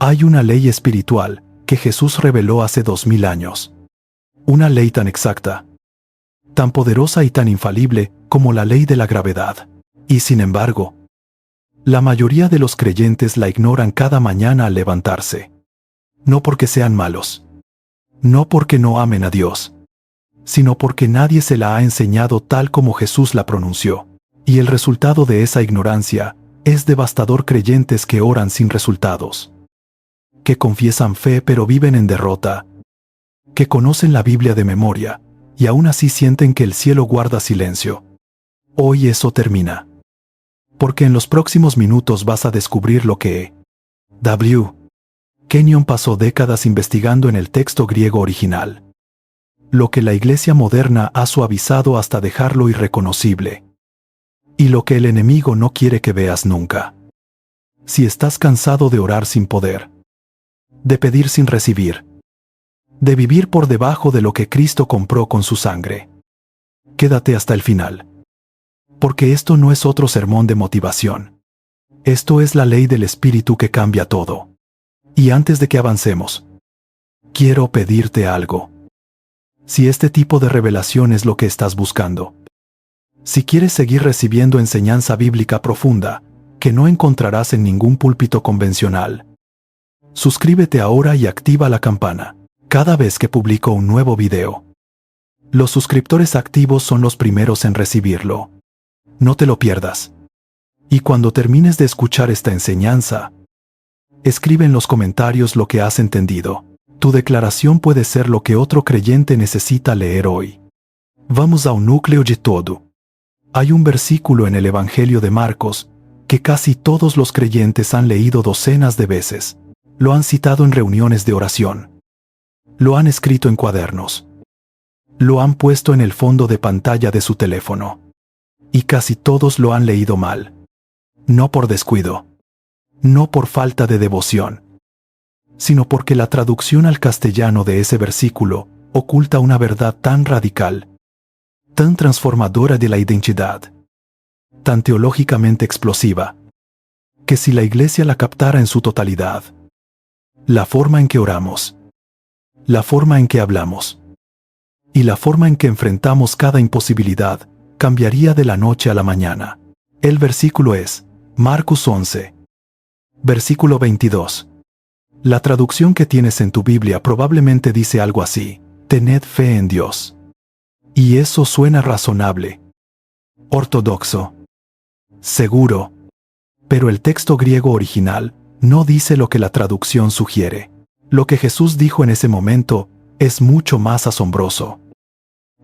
Hay una ley espiritual que Jesús reveló hace 2000 años. Una ley tan exacta, tan poderosa y tan infalible como la ley de la gravedad. Y sin embargo, la mayoría de los creyentes la ignoran cada mañana al levantarse. No porque sean malos, no porque no amen a Dios, sino porque nadie se la ha enseñado tal como Jesús la pronunció. Y el resultado de esa ignorancia es devastador: creyentes que oran sin resultados, que confiesan fe pero viven en derrota, que conocen la Biblia de memoria y aún así sienten que el cielo guarda silencio. Hoy eso termina, porque en los próximos minutos vas a descubrir lo que W. Kenyon pasó décadas investigando en el texto griego original, lo que la iglesia moderna ha suavizado hasta dejarlo irreconocible, y lo que el enemigo no quiere que veas nunca. Si estás cansado de orar sin poder, de pedir sin recibir, de vivir por debajo de lo que Cristo compró con su sangre, quédate hasta el final, porque esto no es otro sermón de motivación. Esto es la ley del Espíritu que cambia todo. Y antes de que avancemos, quiero pedirte algo. Si este tipo de revelación es lo que estás buscando, si quieres seguir recibiendo enseñanza bíblica profunda, que no encontrarás en ningún púlpito convencional, suscríbete ahora y activa la campana cada vez que publico un nuevo video. Los suscriptores activos son los primeros en recibirlo. No te lo pierdas. Y cuando termines de escuchar esta enseñanza, escribe en los comentarios lo que has entendido. Tu declaración puede ser lo que otro creyente necesita leer hoy. Vamos a un núcleo de todo. Hay un versículo en el Evangelio de Marcos que casi todos los creyentes han leído docenas de veces. Lo han citado en reuniones de oración. Lo han escrito en cuadernos. Lo han puesto en el fondo de pantalla de su teléfono. Y casi todos lo han leído mal. No por descuido, no por falta de devoción, sino porque la traducción al castellano de ese versículo oculta una verdad tan radical, tan transformadora de la identidad, tan teológicamente explosiva, que si la iglesia la captara en su totalidad, la forma en que oramos, la forma en que hablamos y la forma en que enfrentamos cada imposibilidad cambiaría de la noche a la mañana. El versículo es Marcos 11, versículo 22. La traducción que tienes en tu Biblia probablemente dice algo así: tened fe en Dios. Y eso suena razonable, ortodoxo, seguro, pero el texto griego original no dice lo que la traducción sugiere. Lo que Jesús dijo en ese momento es mucho más asombroso,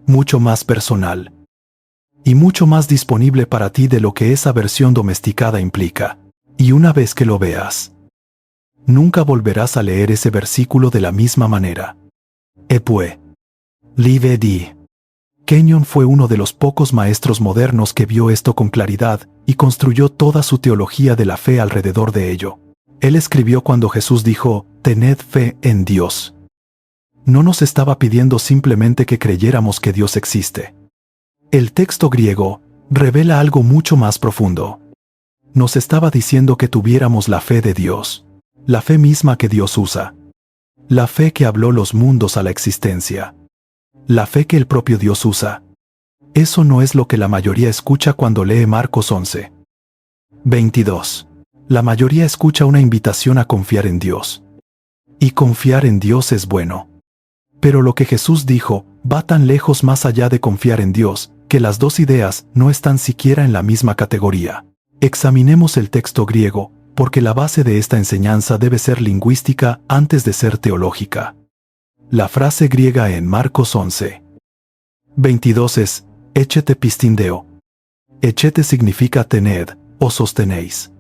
mucho más personal, y mucho más disponible para ti de lo que esa versión domesticada implica. Y una vez que lo veas, nunca volverás a leer ese versículo de la misma manera. Epue. Live di. Kenyon fue uno de los pocos maestros modernos que vio esto con claridad y construyó toda su teología de la fe alrededor de ello. Él escribió cuando Jesús dijo, tened fe en Dios. No nos estaba pidiendo simplemente que creyéramos que Dios existe. El texto griego revela algo mucho más profundo. Nos estaba diciendo que tuviéramos la fe de Dios, la fe misma que Dios usa, la fe que habló los mundos a la existencia, la fe que el propio Dios usa. Eso no es lo que la mayoría escucha cuando lee Marcos 11, 22. La mayoría escucha una invitación a confiar en Dios. Y confiar en Dios es bueno. Pero lo que Jesús dijo va tan lejos más allá de confiar en Dios, que las dos ideas no están siquiera en la misma categoría. Examinemos el texto griego, porque la base de esta enseñanza debe ser lingüística antes de ser teológica. La frase griega en Marcos 11, 22 es echete pistindeo. Echete significa tened o sostenéis.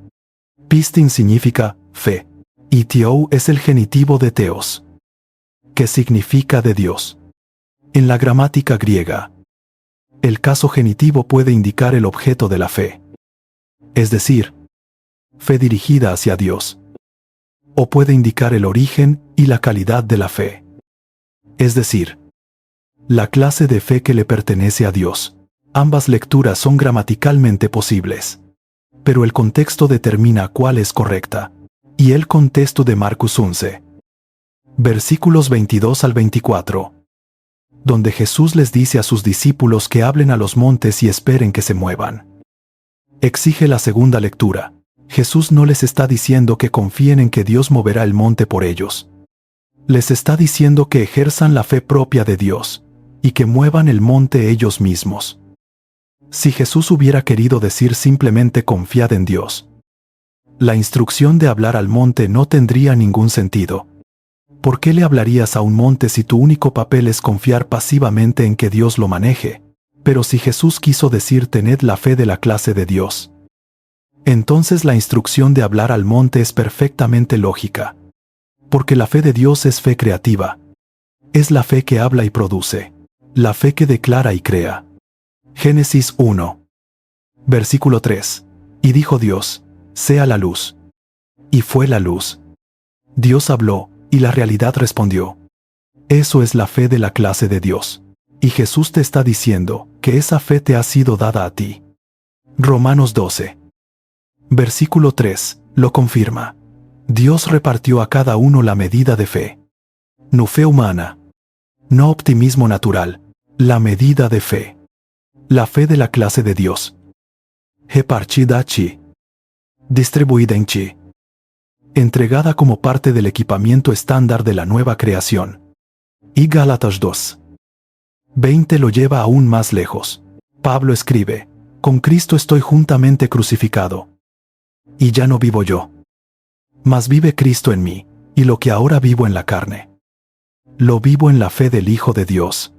Pistin significa fe, y theou es el genitivo de theos, que significa de Dios. En la gramática griega, el caso genitivo puede indicar el objeto de la fe, es decir, fe dirigida hacia Dios, o puede indicar el origen y la calidad de la fe, es decir, la clase de fe que le pertenece a Dios. Ambas lecturas son gramaticalmente posibles, pero el contexto determina cuál es correcta. Y el contexto de Marcos 11, versículos 22 al 24, donde Jesús les dice a sus discípulos que hablen a los montes y esperen que se muevan. Exige la segunda lectura. Jesús no les está diciendo que confíen en que Dios moverá el monte por ellos. Les está diciendo que ejerzan la fe propia de Dios y que muevan el monte ellos mismos. Si Jesús hubiera querido decir simplemente confiad en Dios, la instrucción de hablar al monte no tendría ningún sentido. ¿Por qué le hablarías a un monte si tu único papel es confiar pasivamente en que Dios lo maneje? Pero si Jesús quiso decir tened la fe de la clase de Dios, entonces la instrucción de hablar al monte es perfectamente lógica. Porque la fe de Dios es fe creativa. Es la fe que habla y produce. La fe que declara y crea. Génesis 1. Versículo 3. Y dijo Dios, sea la luz. Y fue la luz. Dios habló, y la realidad respondió. Eso es la fe de la clase de Dios. Y Jesús te está diciendo que esa fe te ha sido dada a ti. Romanos 12. Versículo 3, lo confirma. Dios repartió a cada uno la medida de fe. No fe humana. No optimismo natural. La medida de fe. La fe de la clase de Dios. Repartida chi. Distribuida en chi. Entregada como parte del equipamiento estándar de la nueva creación. Y Gálatas 2. 20 lo lleva aún más lejos. Pablo escribe, con Cristo estoy juntamente crucificado. Y ya no vivo yo. Mas vive Cristo en mí, y lo que ahora vivo en la carne. Lo vivo en la fe del Hijo de Dios.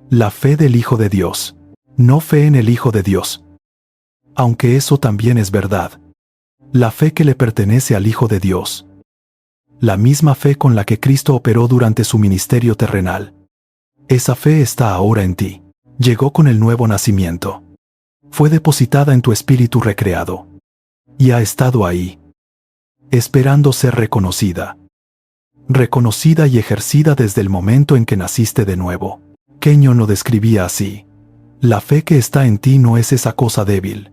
La fe del Hijo de Dios. No fe en el Hijo de Dios. Aunque eso también es verdad. La fe que le pertenece al Hijo de Dios. La misma fe con la que Cristo operó durante su ministerio terrenal. Esa fe está ahora en ti. Llegó con el nuevo nacimiento. Fue depositada en tu espíritu recreado. Y ha estado ahí. Esperando ser reconocida. Reconocida y ejercida desde el momento en que naciste de nuevo. Kenyon lo describía así. La fe que está en ti no es esa cosa débil,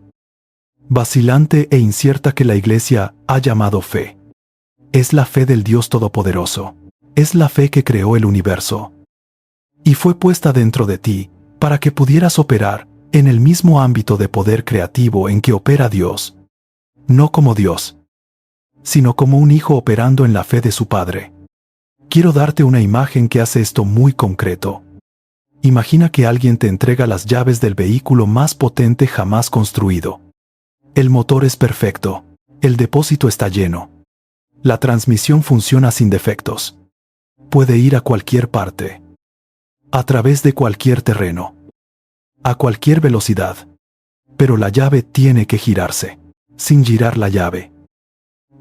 vacilante e incierta que la Iglesia ha llamado fe. Es la fe del Dios Todopoderoso. Es la fe que creó el universo. Y fue puesta dentro de ti, para que pudieras operar en el mismo ámbito de poder creativo en que opera Dios. No como Dios, sino como un hijo operando en la fe de su Padre. Quiero darte una imagen que hace esto muy concreto. Imagina que alguien te entrega las llaves del vehículo más potente jamás construido. El motor es perfecto. El depósito está lleno. La transmisión funciona sin defectos. Puede ir a cualquier parte. A través de cualquier terreno. A cualquier velocidad. Pero la llave tiene que girarse. Sin girar la llave.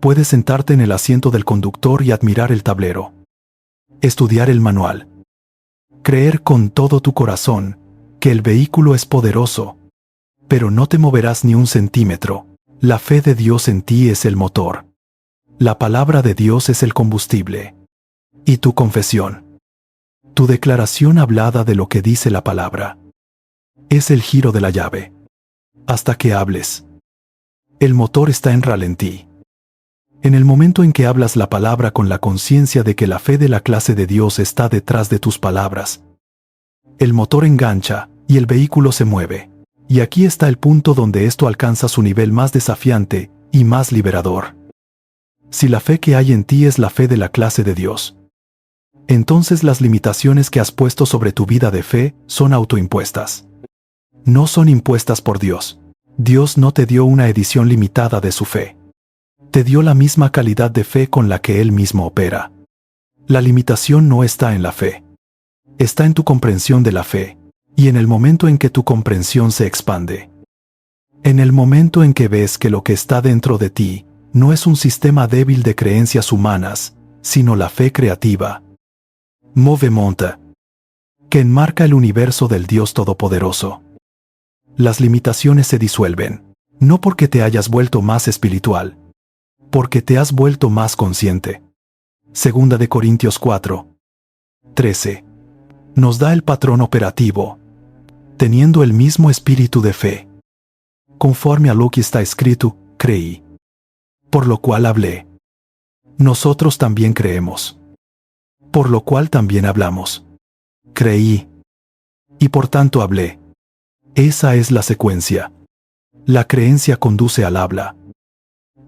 Puedes sentarte en el asiento del conductor y admirar el tablero. Estudiar el manual. Creer con todo tu corazón que el vehículo es poderoso. Pero no te moverás ni un centímetro. La fe de Dios en ti es el motor. La palabra de Dios es el combustible. Y tu confesión. Tu declaración hablada de lo que dice la palabra. Es el giro de la llave. Hasta que hables. El motor está en ralentí. En el momento en que hablas la palabra con la conciencia de que la fe de la clase de Dios está detrás de tus palabras, el motor engancha y el vehículo se mueve. Y aquí está el punto donde esto alcanza su nivel más desafiante y más liberador. Si la fe que hay en ti es la fe de la clase de Dios, entonces las limitaciones que has puesto sobre tu vida de fe son autoimpuestas. No son impuestas por Dios. Dios no te dio una edición limitada de su fe. Te dio la misma calidad de fe con la que Él mismo opera. La limitación no está en la fe. Está en tu comprensión de la fe. Y en el momento en que tu comprensión se expande. En el momento en que ves que lo que está dentro de ti no es un sistema débil de creencias humanas, sino la fe creativa. Movement. Que enmarca el universo del Dios Todopoderoso. Las limitaciones se disuelven, no porque te hayas vuelto más espiritual, porque te has vuelto más consciente. 2 Corintios 4. 13. Nos da el patrón operativo. Teniendo el mismo espíritu de fe. Conforme a lo que está escrito, creí. Por lo cual hablé. nosotros también creemos. Por lo cual también hablamos. Creí. Y por tanto hablé. Esa es la secuencia. La creencia conduce al habla.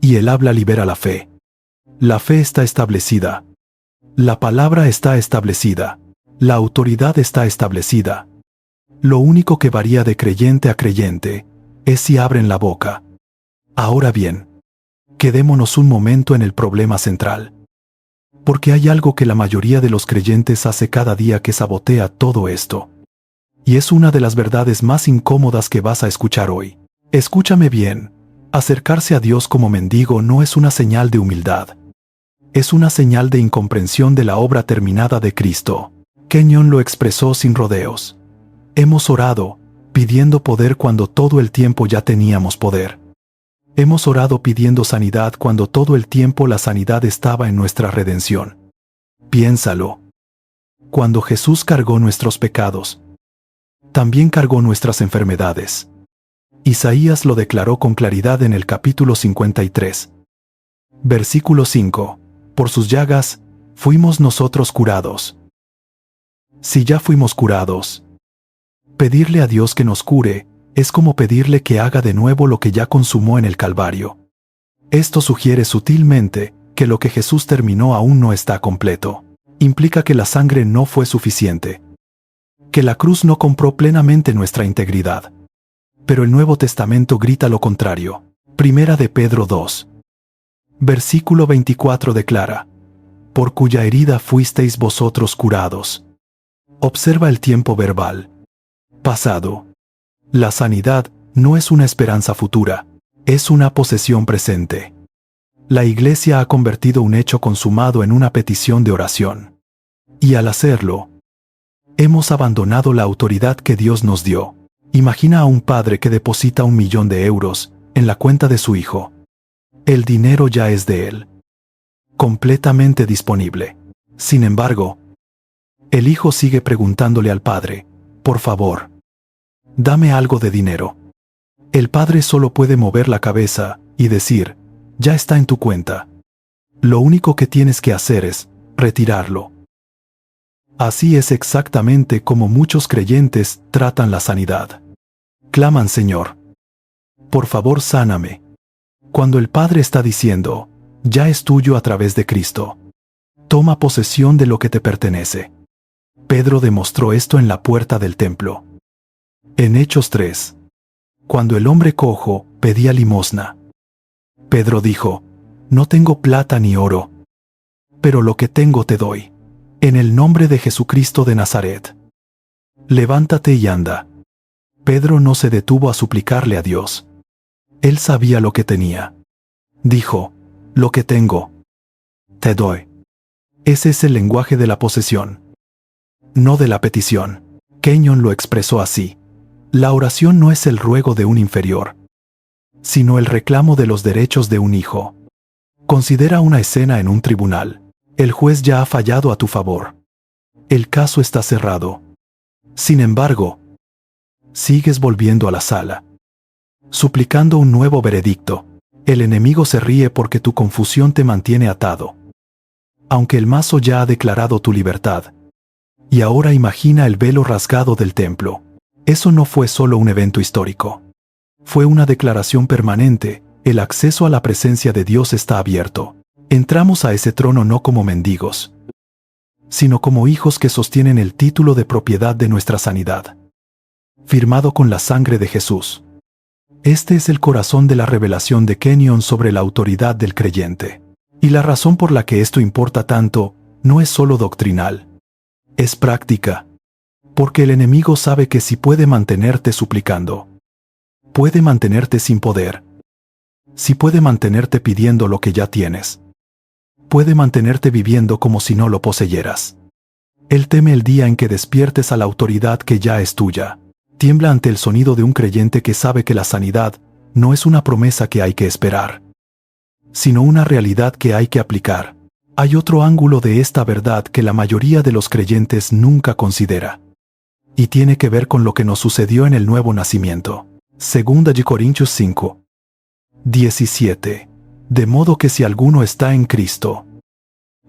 Y el habla libera la fe. La fe está establecida. La palabra está establecida. La autoridad está establecida. Lo único que varía de creyente a creyente es si abren la boca. Ahora bien, quedémonos un momento en el problema central. Porque hay algo que la mayoría de los creyentes hace cada día que sabotea todo esto. Y es una de las verdades más incómodas que vas a escuchar hoy. Escúchame bien, acercarse a Dios como mendigo no es una señal de humildad. Es una señal de incomprensión de la obra terminada de Cristo. Kenyon lo expresó sin rodeos. Hemos orado, pidiendo poder cuando todo el tiempo ya teníamos poder. Hemos orado pidiendo sanidad cuando todo el tiempo la sanidad estaba en nuestra redención. Piénsalo. Cuando Jesús cargó nuestros pecados, también cargó nuestras enfermedades. Isaías lo declaró con claridad en el capítulo 53. Versículo 5. Por sus llagas, fuimos nosotros curados. Si ya fuimos curados, pedirle a Dios que nos cure es como pedirle que haga de nuevo lo que ya consumó en el Calvario. Esto sugiere sutilmente que lo que Jesús terminó aún no está completo. Implica que la sangre no fue suficiente, que la cruz no compró plenamente nuestra integridad. Pero el Nuevo Testamento grita lo contrario. Primera de Pedro 2. Versículo 24 declara: por cuya herida fuisteis vosotros curados. Observa el tiempo verbal. Pasado. La sanidad no es una esperanza futura, es una posesión presente. La Iglesia ha convertido un hecho consumado en una petición de oración. Y al hacerlo, hemos abandonado la autoridad que Dios nos dio. Imagina a un padre que deposita 1 millón de euros en la cuenta de su hijo. El dinero ya es de él, completamente disponible. Sin embargo, el hijo sigue preguntándole al padre: por favor, dame algo de dinero. El padre solo puede mover la cabeza y decir: ya está en tu cuenta. Lo único que tienes que hacer es retirarlo. Así es exactamente como muchos creyentes tratan la sanidad. Claman: Señor, por favor sáname, cuando el Padre está diciendo: ya es tuyo a través de Cristo. Toma posesión de lo que te pertenece. Pedro demostró esto en la puerta del templo. En Hechos 3, cuando el hombre cojo pedía limosna, Pedro dijo: no tengo plata ni oro, pero lo que tengo te doy. En el nombre de Jesucristo de Nazaret, levántate y anda. Pedro no se detuvo a suplicarle a Dios. Él sabía lo que tenía. Dijo: lo que tengo, te doy. Ese es el lenguaje de la posesión, no de la petición. Kenyon lo expresó así: la oración no es el ruego de un inferior, sino el reclamo de los derechos de un hijo. Considera una escena en un tribunal. El juez ya ha fallado a tu favor. El caso está cerrado. Sin embargo, sigues volviendo a la sala, suplicando un nuevo veredicto. El enemigo se ríe porque tu confusión te mantiene atado. Aunque el mazo ya ha declarado tu libertad. Y ahora imagina el velo rasgado del templo. Eso no fue solo un evento histórico. Fue una declaración permanente. El acceso a la presencia de Dios está abierto. Entramos a ese trono no como mendigos, sino como hijos que sostienen el título de propiedad de nuestra sanidad, firmado con la sangre de Jesús. Este es el corazón de la revelación de Kenyon sobre la autoridad del creyente. Y la razón por la que esto importa tanto no es solo doctrinal, es práctica. Porque el enemigo sabe que si puede mantenerte suplicando, puede mantenerte sin poder. Si puede mantenerte pidiendo lo que ya tienes, puede mantenerte viviendo como si no lo poseyeras. Él teme el día en que despiertes a la autoridad que ya es tuya. Tiembla ante el sonido de un creyente que sabe que la sanidad no es una promesa que hay que esperar, sino una realidad que hay que aplicar. Hay otro ángulo de esta verdad que la mayoría de los creyentes nunca considera, y tiene que ver con lo que nos sucedió en el nuevo nacimiento. Segunda de Corintios 5, 17. De modo que si alguno está en Cristo,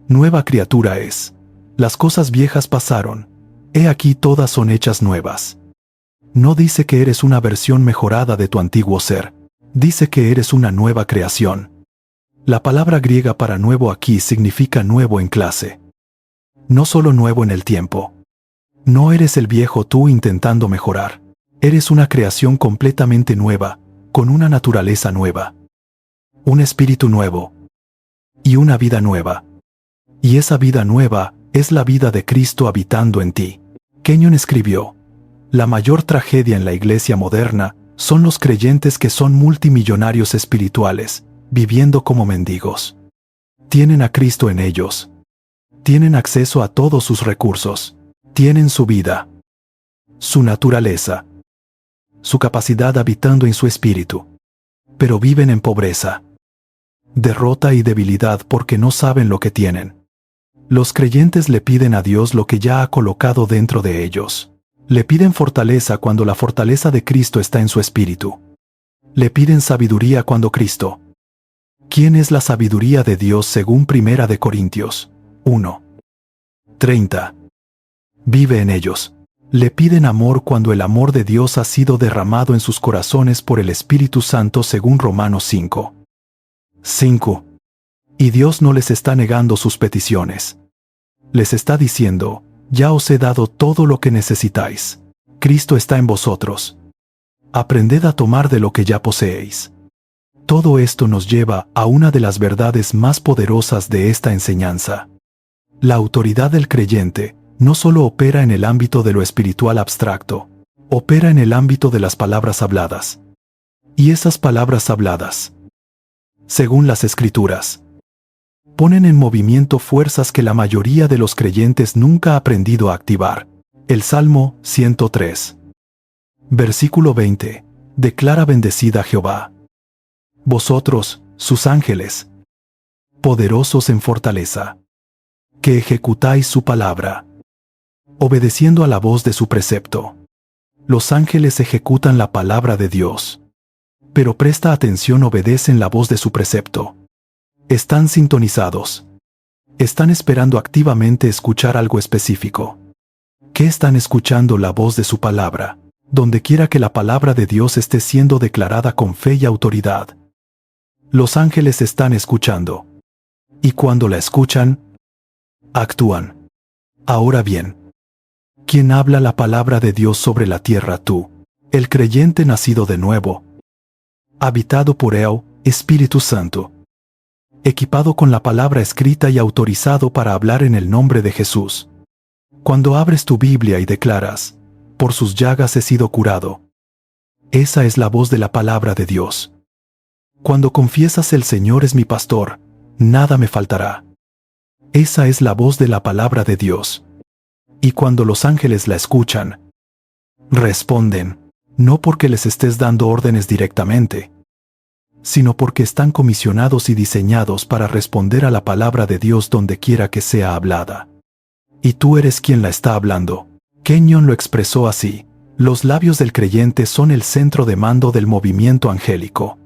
Nueva criatura es. Las cosas viejas pasaron. He aquí todas son hechas nuevas. No dice que eres una versión mejorada de tu antiguo ser. Dice que eres una nueva creación. La palabra griega para nuevo aquí significa nuevo en clase. No solo nuevo en el tiempo. No eres el viejo tú intentando mejorar. Eres una creación completamente nueva, con una naturaleza nueva. Un espíritu nuevo. Y una vida nueva. Y esa vida nueva es la vida de Cristo habitando en ti. Kenyon escribió: la mayor tragedia en la iglesia moderna son los creyentes que son multimillonarios espirituales, viviendo como mendigos. Tienen a Cristo en ellos. Tienen acceso a todos sus recursos. Tienen su vida, su naturaleza, su capacidad habitando en su espíritu. Pero viven en pobreza, derrota y debilidad porque no saben lo que tienen. Los creyentes le piden a Dios lo que ya ha colocado dentro de ellos. Le piden fortaleza cuando la fortaleza de Cristo está en su espíritu. Le piden sabiduría cuando Cristo. ¿Quién es la sabiduría de Dios según 1 de Corintios 1:30? Vive en ellos. Le piden amor cuando el amor de Dios ha sido derramado en sus corazones por el Espíritu Santo según Romanos 5:5. Y Dios no les está negando sus peticiones. Les está diciendo: ya os he dado todo lo que necesitáis. Cristo está en vosotros. Aprended a tomar de lo que ya poseéis. Todo esto nos lleva a una de las verdades más poderosas de esta enseñanza. La autoridad del creyente no solo opera en el ámbito de lo espiritual abstracto, opera en el ámbito de las palabras habladas. Y esas palabras habladas, según las Escrituras, ponen en movimiento fuerzas que la mayoría de los creyentes nunca ha aprendido a activar. El Salmo 103, versículo 20, declara: bendecid a Jehová, vosotros, sus ángeles, poderosos en fortaleza, que ejecutáis su palabra, obedeciendo a la voz de su precepto. Los ángeles ejecutan la palabra de Dios. Pero presta atención, obedecen la voz de su precepto. Están sintonizados. Están esperando activamente escuchar algo específico. ¿Qué están escuchando? La voz de su palabra, donde quiera que la palabra de Dios esté siendo declarada con fe y autoridad. Los ángeles están escuchando. Y cuando la escuchan, actúan. Ahora bien, ¿quién habla la palabra de Dios sobre la tierra? Tú, el creyente nacido de nuevo, habitado por el Espíritu Santo, equipado con la palabra escrita y autorizado para hablar en el nombre de Jesús. Cuando abres tu Biblia y declaras: por sus llagas he sido curado, esa es la voz de la palabra de Dios. Cuando confiesas: el Señor es mi pastor, nada me faltará, esa es la voz de la palabra de Dios. Y cuando los ángeles la escuchan, responden, no porque les estés dando órdenes directamente, sino porque están comisionados y diseñados para responder a la palabra de Dios donde quiera que sea hablada. Y tú eres quien la está hablando. Kenyon lo expresó así: los labios del creyente son el centro de mando del movimiento angélico.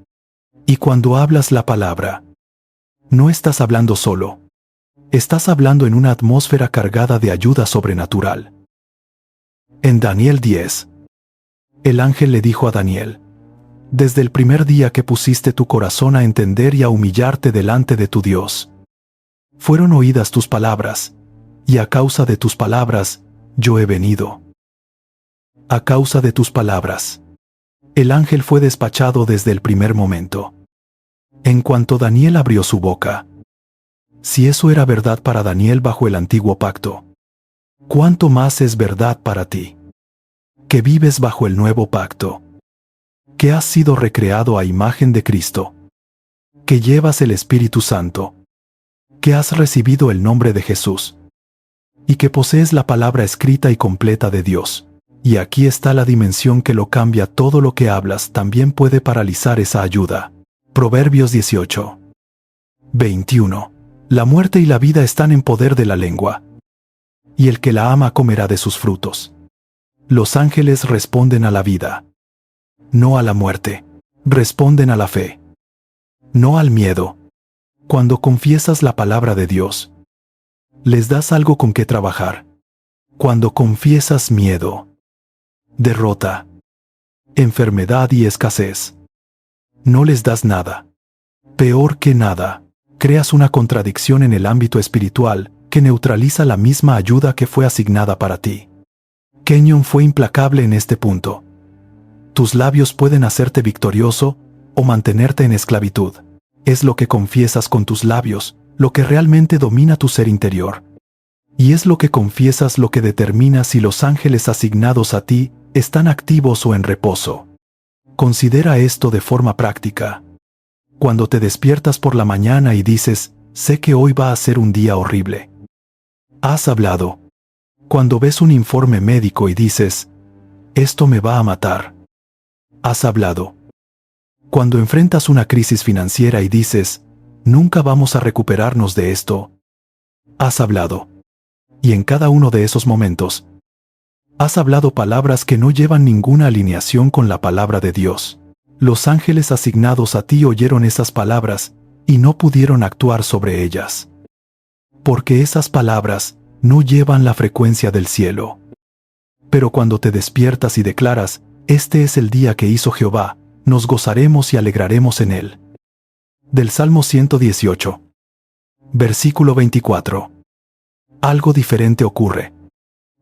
Y cuando hablas la palabra, no estás hablando solo. Estás hablando en una atmósfera cargada de ayuda sobrenatural. En Daniel 10, el ángel le dijo a Daniel: desde el primer día que pusiste tu corazón a entender y a humillarte delante de tu Dios, fueron oídas tus palabras, y a causa de tus palabras, yo he venido. A causa de tus palabras, el ángel fue despachado desde el primer momento. En cuanto Daniel abrió su boca, si eso era verdad para Daniel bajo el antiguo pacto, ¿cuánto más es verdad para ti, que vives bajo el nuevo pacto? Que has sido recreado a imagen de Cristo, que llevas el Espíritu Santo, que has recibido el nombre de Jesús, y que posees la palabra escrita y completa de Dios. Y aquí está la dimensión que lo cambia: todo lo que hablas también puede paralizar esa ayuda. Proverbios 18:21. La muerte y la vida están en poder de la lengua, y el que la ama comerá de sus frutos. Los ángeles responden a la vida, no a la muerte. Responden a la fe, no al miedo. Cuando confiesas la palabra de Dios, Les das algo con que trabajar. Cuando confiesas miedo, derrota, enfermedad y escasez, no les das nada. Peor que nada, creas una contradicción en el ámbito espiritual que neutraliza la misma ayuda que fue asignada para ti. Kenyon fue implacable en este punto. Tus labios pueden hacerte victorioso o mantenerte en esclavitud. Es lo que confiesas con tus labios, lo que realmente domina tu ser interior. Y es lo que confiesas lo que determina si los ángeles asignados a ti están activos o en reposo. Considera esto de forma práctica. Cuando te despiertas por la mañana y dices, sé que hoy va a ser un día horrible. Has hablado. Cuando ves un informe médico y dices, esto me va a matar. Has hablado. Cuando enfrentas una crisis financiera y dices, nunca vamos a recuperarnos de esto. Has hablado. Y en cada uno de esos momentos, has hablado palabras que no llevan ninguna alineación con la palabra de Dios. Los ángeles asignados a ti oyeron esas palabras y no pudieron actuar sobre ellas. Porque esas palabras no llevan la frecuencia del cielo. Pero cuando te despiertas y declaras, este es el día que hizo Jehová, nos gozaremos y alegraremos en él. Del Salmo 118. Versículo 24. Algo diferente ocurre.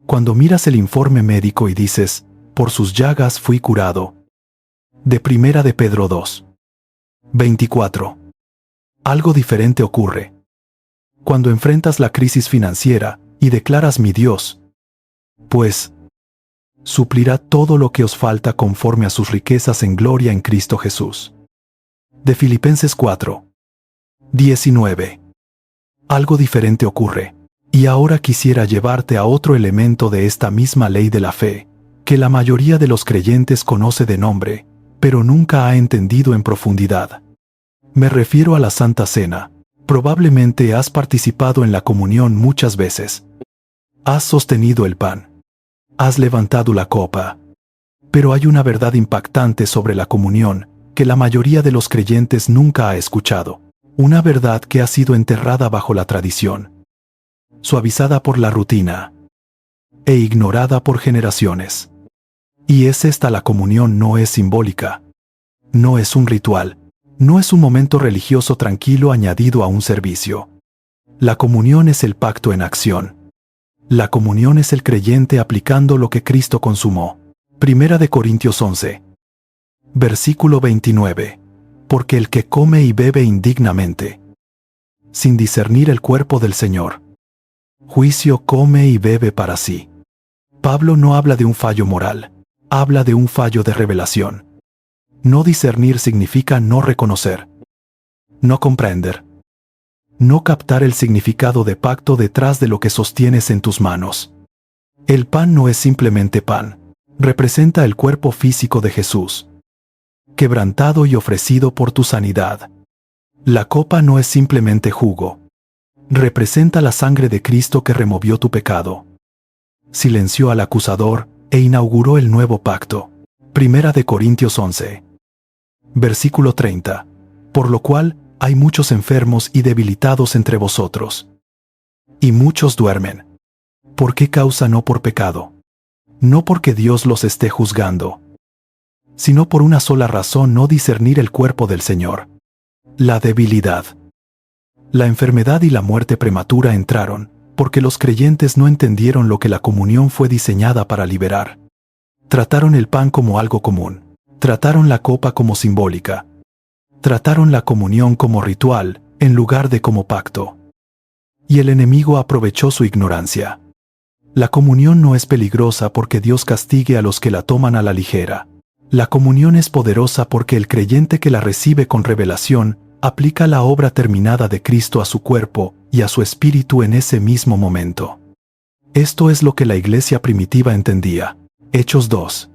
Cuando miras el informe médico y dices, por sus llagas fui curado. De Primera de Pedro 2. 24. Algo diferente ocurre. Cuando enfrentas la crisis financiera y declaras mi Dios, pues, suplirá todo lo que os falta conforme a sus riquezas en gloria en Cristo Jesús. De Filipenses 4. 19. Algo diferente ocurre. Y ahora quisiera llevarte a otro elemento de esta misma ley de la fe, que la mayoría de los creyentes conoce de nombre, pero nunca ha entendido en profundidad. Me refiero a la Santa Cena. Probablemente has participado en la comunión muchas veces. Has sostenido el pan. Has levantado la copa. Pero hay una verdad impactante sobre la comunión que la mayoría de los creyentes nunca ha escuchado. Una verdad que ha sido enterrada bajo la tradición, suavizada por la rutina e ignorada por generaciones. Y es esta: la comunión no es simbólica, no es un ritual, no es un momento religioso tranquilo añadido a un servicio. La comunión es el pacto en acción. La comunión es el creyente aplicando lo que Cristo consumó. Primera de Corintios 11. Versículo 29. Porque el que come y bebe indignamente, sin discernir el cuerpo del Señor, juicio come y bebe para sí. Pablo no habla de un fallo moral, habla de un fallo de revelación. No discernir significa no reconocer, no comprender, no captar el significado de pacto detrás de lo que sostienes en tus manos. El pan no es simplemente pan, representa el cuerpo físico de Jesús, quebrantado y ofrecido por tu sanidad. La copa no es simplemente jugo, representa la sangre de Cristo que removió tu pecado, silenció al acusador e inauguró el nuevo pacto. Primera de Corintios 11. Versículo 30. Por lo cual, hay muchos enfermos y debilitados entre vosotros, y muchos duermen. ¿Por qué causa? No por pecado, no porque Dios los esté juzgando, sino por una sola razón: no discernir el cuerpo del Señor. La debilidad, la enfermedad y la muerte prematura entraron, porque los creyentes no entendieron lo que la comunión fue diseñada para liberar. Trataron el pan como algo común, trataron la copa como simbólica, trataron la comunión como ritual, en lugar de como pacto. Y el enemigo aprovechó su ignorancia. La comunión no es peligrosa porque Dios castigue a los que la toman a la ligera. La comunión es poderosa porque el creyente que la recibe con revelación aplica la obra terminada de Cristo a su cuerpo y a su espíritu en ese mismo momento. Esto es lo que la iglesia primitiva entendía. Hechos 2.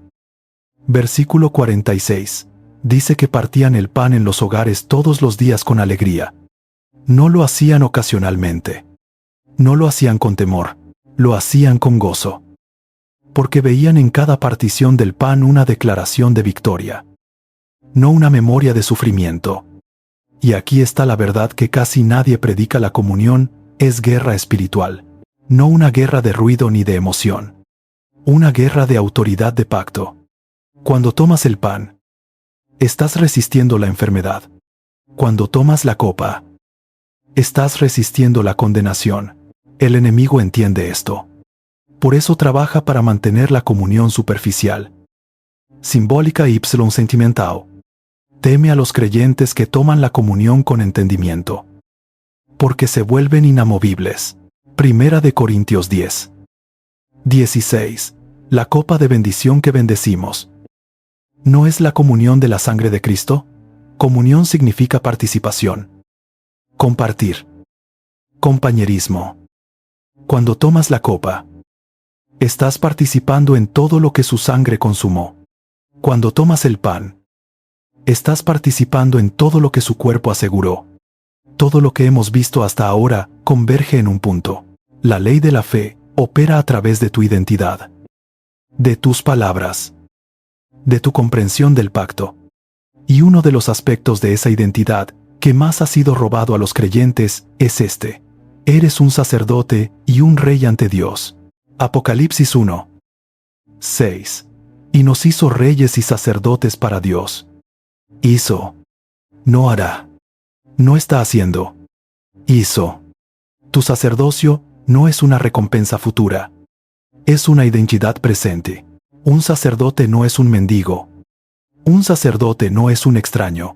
Versículo 46. Dice que partían el pan en los hogares todos los días con alegría. No lo hacían ocasionalmente. No lo hacían con temor. Lo hacían con gozo. Porque veían en cada partición del pan una declaración de victoria, no una memoria de sufrimiento. Y aquí está la verdad: que casi nadie predica la comunión es guerra espiritual, no una guerra de ruido ni de emoción. Una guerra de autoridad de pacto. Cuando tomas el pan, estás resistiendo la enfermedad. Cuando tomas la copa, estás resistiendo la condenación. El enemigo entiende esto. Por eso trabaja para mantener la comunión superficial, simbólica y sentimental. Teme a los creyentes que toman la comunión con entendimiento, porque se vuelven inamovibles. Primera de Corintios 10. 16. La copa de bendición que bendecimos. ¿No es la comunión de la sangre de Cristo? Comunión significa participación, compartir, compañerismo. Cuando tomas la copa, estás participando en todo lo que su sangre consumó. Cuando tomas el pan, estás participando en todo lo que su cuerpo aseguró. Todo lo que hemos visto hasta ahora converge en un punto. La ley de la fe opera a través de tu identidad, de tus palabras, de tu comprensión del pacto. Y uno de los aspectos de esa identidad que más ha sido robado a los creyentes es este: eres un sacerdote y un rey ante Dios. Apocalipsis 1. 6. Y nos hizo reyes y sacerdotes para Dios. Hizo. No hará. No está haciendo. Hizo. Tu sacerdocio no es una recompensa futura. Es una identidad presente. Un sacerdote no es un mendigo. Un sacerdote no es un extraño.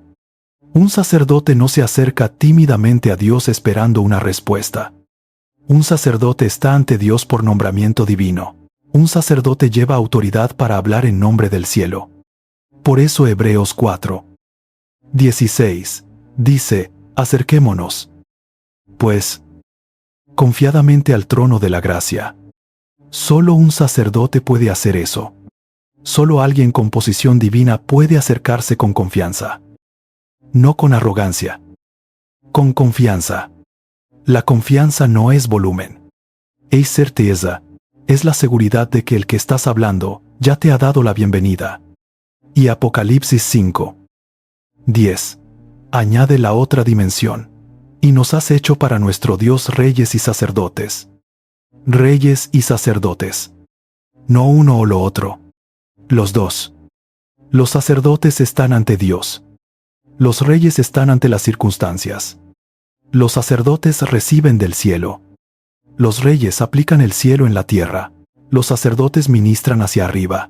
Un sacerdote no se acerca tímidamente a Dios esperando una respuesta. Un sacerdote está ante Dios por nombramiento divino. Un sacerdote lleva autoridad para hablar en nombre del cielo. Por eso Hebreos 4. 16 dice: acerquémonos, pues, confiadamente al trono de la gracia. Solo un sacerdote puede hacer eso. Solo alguien con posición divina puede acercarse con confianza. No con arrogancia. Con confianza. La confianza no es volumen. Es certeza. Es la seguridad de que el que estás hablando ya te ha dado la bienvenida. Y Apocalipsis 5. 10. Añade la otra dimensión. Y nos has hecho para nuestro Dios reyes y sacerdotes. Reyes y sacerdotes. No uno o lo otro. Los dos. Los sacerdotes están ante Dios. Los reyes están ante las circunstancias. Los sacerdotes reciben del cielo. Los reyes aplican el cielo en la tierra. Los sacerdotes ministran hacia arriba.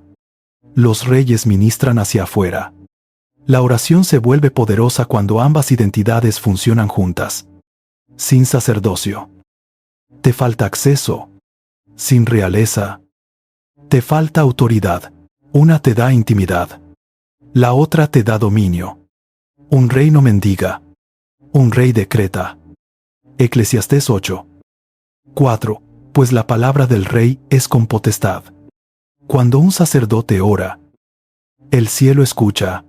Los reyes ministran hacia afuera. La oración se vuelve poderosa cuando ambas identidades funcionan juntas. Sin sacerdocio, te falta acceso. Sin realeza, te falta autoridad. Una te da intimidad. La otra te da dominio. Un rey no mendiga. Un rey decreta. Eclesiastés 8. 4. Pues la palabra del rey es con potestad. Cuando un sacerdote ora, el cielo escucha.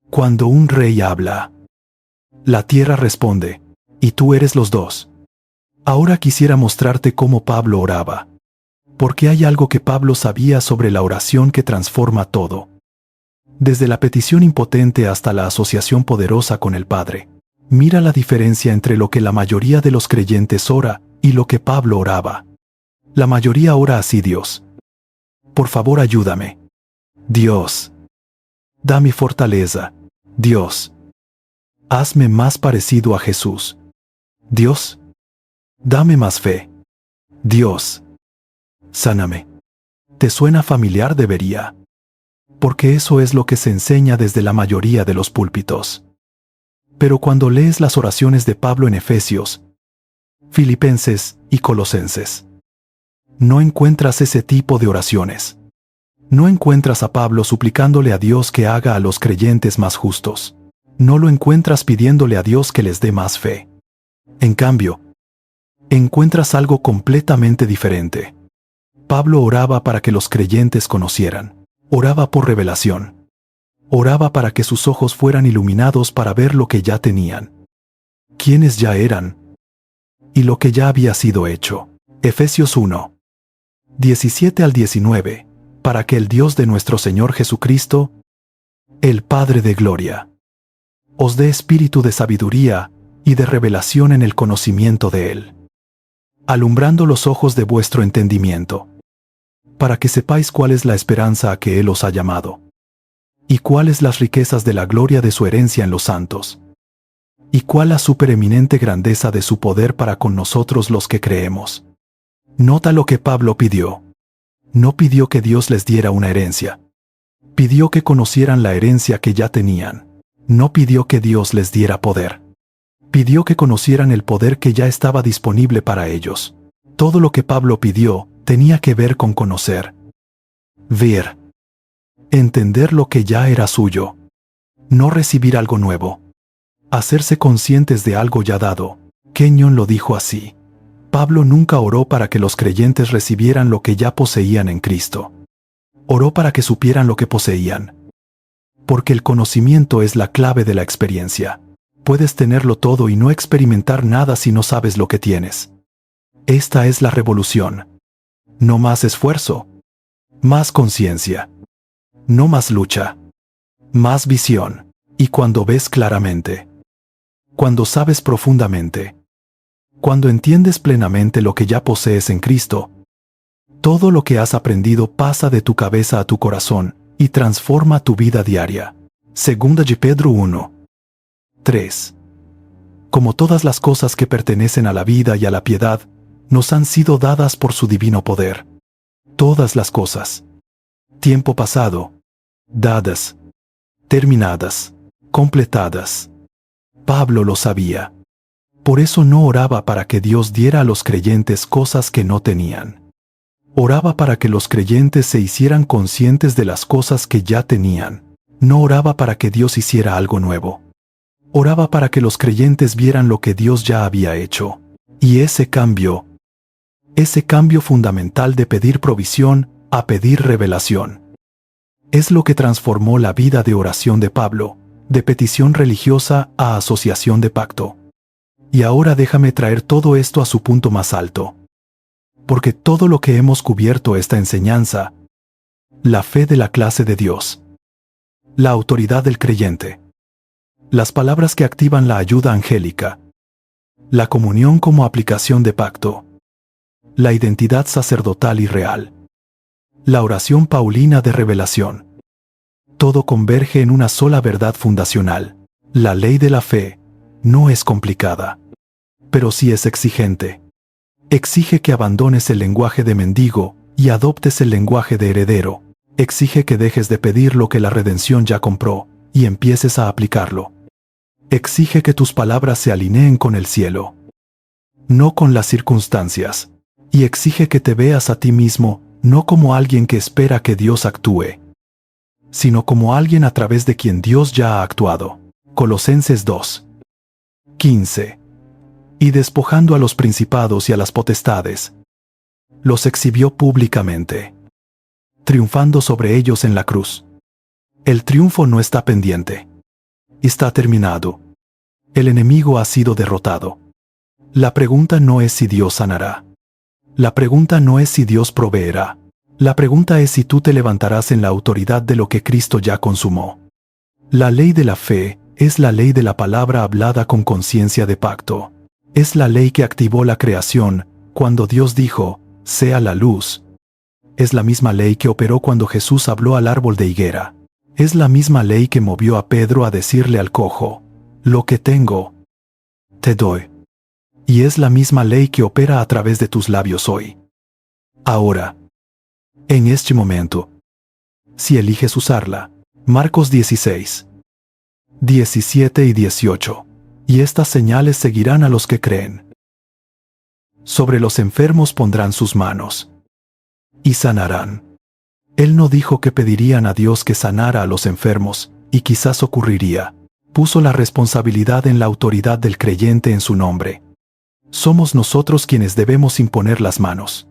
Cuando un rey habla, la tierra responde, y tú eres los dos. Ahora quisiera mostrarte cómo Pablo oraba, porque hay algo que Pablo sabía sobre la oración que transforma todo. Desde la petición impotente hasta la asociación poderosa con el Padre. Mira la diferencia entre lo que la mayoría de los creyentes ora y lo que Pablo oraba. La mayoría ora así: Dios, por favor ayúdame. Dios, da mi fortaleza. Dios, hazme más parecido a Jesús. Dios, dame más fe. Dios, sáname. ¿Te suena familiar? Debería. Porque eso es lo que se enseña desde la mayoría de los púlpitos. Pero cuando lees las oraciones de Pablo en Efesios, Filipenses y Colosenses, no encuentras ese tipo de oraciones. No encuentras a Pablo suplicándole a Dios que haga a los creyentes más justos. No lo encuentras pidiéndole a Dios que les dé más fe. En cambio, encuentras algo completamente diferente. Pablo oraba para que los creyentes conocieran. Oraba por revelación. Oraba para que sus ojos fueran iluminados para ver lo que ya tenían, quiénes ya eran y lo que ya había sido hecho. Efesios 1. 17 al 19. Para que el Dios de nuestro Señor Jesucristo, el Padre de gloria, os dé espíritu de sabiduría y de revelación en el conocimiento de Él. alumbrando los ojos de vuestro entendimiento, para que sepáis cuál es la esperanza a que Él os ha llamado, y cuáles las riquezas de la gloria de su herencia en los santos, y cuál la supereminente grandeza de su poder para con nosotros los que creemos. Nota lo que Pablo pidió. No pidió que Dios les diera una herencia. Pidió que conocieran la herencia que ya tenían. No pidió que Dios les diera poder. Pidió que conocieran el poder que ya estaba disponible para ellos. Todo lo que Pablo pidió tenía que ver con conocer, ver, entender lo que ya era suyo, no recibir algo nuevo, hacerse conscientes de algo ya dado. Kenyon lo dijo así: Pablo nunca oró para que los creyentes recibieran lo que ya poseían en Cristo. Oró para que supieran lo que poseían. Porque el conocimiento es la clave de la experiencia. Puedes tenerlo todo y no experimentar nada si no sabes lo que tienes. Esta es la revolución. No más esfuerzo, más conciencia. No más lucha, más visión. Y cuando ves claramente, cuando sabes profundamente, cuando entiendes plenamente lo que ya posees en Cristo, todo lo que has aprendido pasa de tu cabeza a tu corazón y transforma tu vida diaria. Segunda de Pedro 1, 3. Como todas las cosas que pertenecen a la vida y a la piedad, nos han sido dadas por su divino poder. Todas las cosas. Tiempo pasado. Dadas. Terminadas. Completadas. Pablo lo sabía. Por eso no oraba para que Dios diera a los creyentes cosas que no tenían. Oraba para que los creyentes se hicieran conscientes de las cosas que ya tenían. No oraba para que Dios hiciera algo nuevo. Oraba para que los creyentes vieran lo que Dios ya había hecho. Y ese cambio fundamental de pedir provisión a pedir revelación, es lo que transformó la vida de oración de Pablo, de petición religiosa a asociación de pacto. Y ahora déjame traer todo esto a su punto más alto. Porque todo lo que hemos cubierto esta enseñanza, la fe de la clase de Dios, la autoridad del creyente, las palabras que activan la ayuda angélica, la comunión como aplicación de pacto, la identidad sacerdotal y real, la oración paulina de revelación. Todo converge en una sola verdad fundacional. La ley de la fe no es complicada, pero sí es exigente. Exige que abandones el lenguaje de mendigo y adoptes el lenguaje de heredero. Exige que dejes de pedir lo que la redención ya compró y empieces a aplicarlo. Exige que tus palabras se alineen con el cielo, no con las circunstancias. Y exige que te veas a ti mismo no como alguien que espera que Dios actúe, sino como alguien a través de quien Dios ya ha actuado. Colosenses 2, 15. Y despojando a los principados y a las potestades, los exhibió públicamente, triunfando sobre ellos en la cruz. El triunfo no está pendiente. Está terminado. El enemigo ha sido derrotado. La pregunta no es si Dios sanará. La pregunta no es si Dios proveerá. La pregunta es si tú te levantarás en la autoridad de lo que Cristo ya consumó. La ley de la fe es la ley de la palabra hablada con conciencia de pacto. Es la ley que activó la creación cuando Dios dijo, sea la luz. Es la misma ley que operó cuando Jesús habló al árbol de higuera. Es la misma ley que movió a Pedro a decirle al cojo, lo que tengo, te doy. Y es la misma ley que opera a través de tus labios hoy. Ahora, en este momento, si eliges usarla. Marcos 16, 17 y 18. Y estas señales seguirán a los que creen. Sobre los enfermos pondrán sus manos y sanarán. Él no dijo que pedirían a Dios que sanara a los enfermos, y quizás ocurriría. Puso la responsabilidad en la autoridad del creyente en su nombre. Somos nosotros quienes debemos imponer las manos.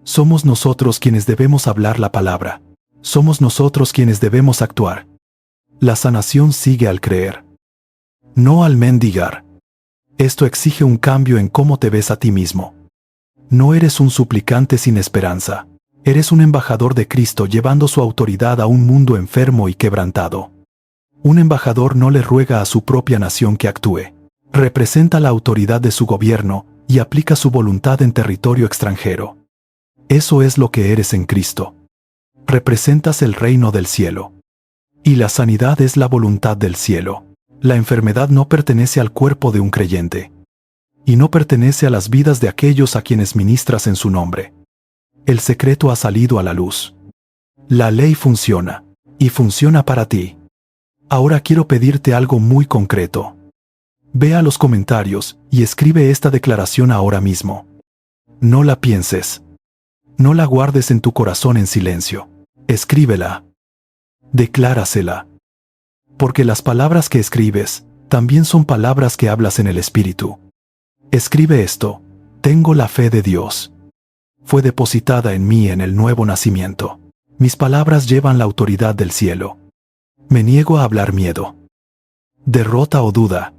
Somos nosotros quienes debemos hablar la palabra. Somos nosotros quienes debemos actuar. La sanación sigue al creer, no al mendigar. Esto exige un cambio en cómo te ves a ti mismo. No eres un suplicante sin esperanza. Eres un embajador de Cristo llevando su autoridad a un mundo enfermo y quebrantado. Un embajador no le ruega a su propia nación que actúe. Representa la autoridad de su gobierno y aplica su voluntad en territorio extranjero. Eso es lo que eres en Cristo. Representas el reino del cielo. Y la sanidad es la voluntad del cielo. La enfermedad no pertenece al cuerpo de un creyente. Y no pertenece a las vidas de aquellos a quienes ministras en su nombre. El secreto ha salido a la luz. La ley funciona. Y funciona para ti. Ahora quiero pedirte algo muy concreto. Ve a los comentarios y escribe esta declaración ahora mismo. No la pienses. No la guardes en tu corazón en silencio. Escríbela. Declárasela. Porque las palabras que escribes también son palabras que hablas en el Espíritu. Escribe esto: tengo la fe de Dios. Fue depositada en mí en el nuevo nacimiento. Mis palabras llevan la autoridad del cielo. Me niego a hablar miedo, derrota o duda.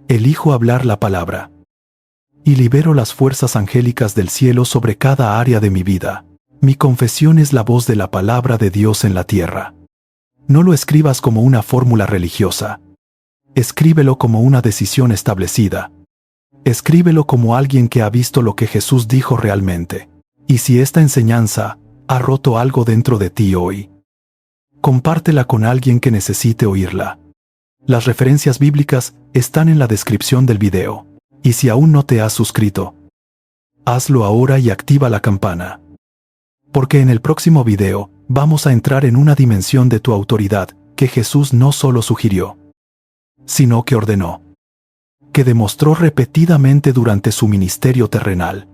Elijo hablar la palabra. Y libero las fuerzas angélicas del cielo sobre cada área de mi vida. Mi confesión es la voz de la palabra de Dios en la tierra. No lo escribas como una fórmula religiosa. Escríbelo como una decisión establecida. Escríbelo como alguien que ha visto lo que Jesús dijo realmente. Y si esta enseñanza ha roto algo dentro de ti hoy, compártela con alguien que necesite oírla. Las referencias bíblicas están en la descripción del video. Y si aún no te has suscrito, hazlo ahora y activa la campana. Porque en el próximo video vamos a entrar en una dimensión de tu autoridad que Jesús no solo sugirió, sino que ordenó, que demostró repetidamente durante su ministerio terrenal,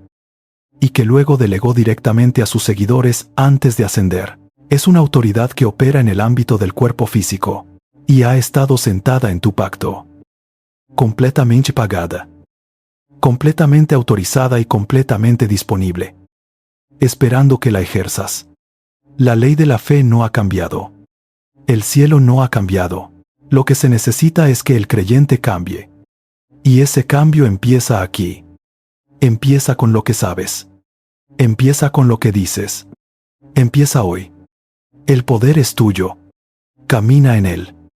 y que luego delegó directamente a sus seguidores antes de ascender. Es una autoridad que opera en el ámbito del cuerpo físico, y ha estado sentada en tu pacto, completamente pagada, completamente autorizada y completamente disponible, esperando que la ejerzas. La ley de la fe no ha cambiado. El cielo no ha cambiado. Lo que se necesita es que el creyente cambie. Y ese cambio empieza aquí. Empieza con lo que sabes. Empieza con lo que dices. Empieza hoy. El poder es tuyo. Camina en él.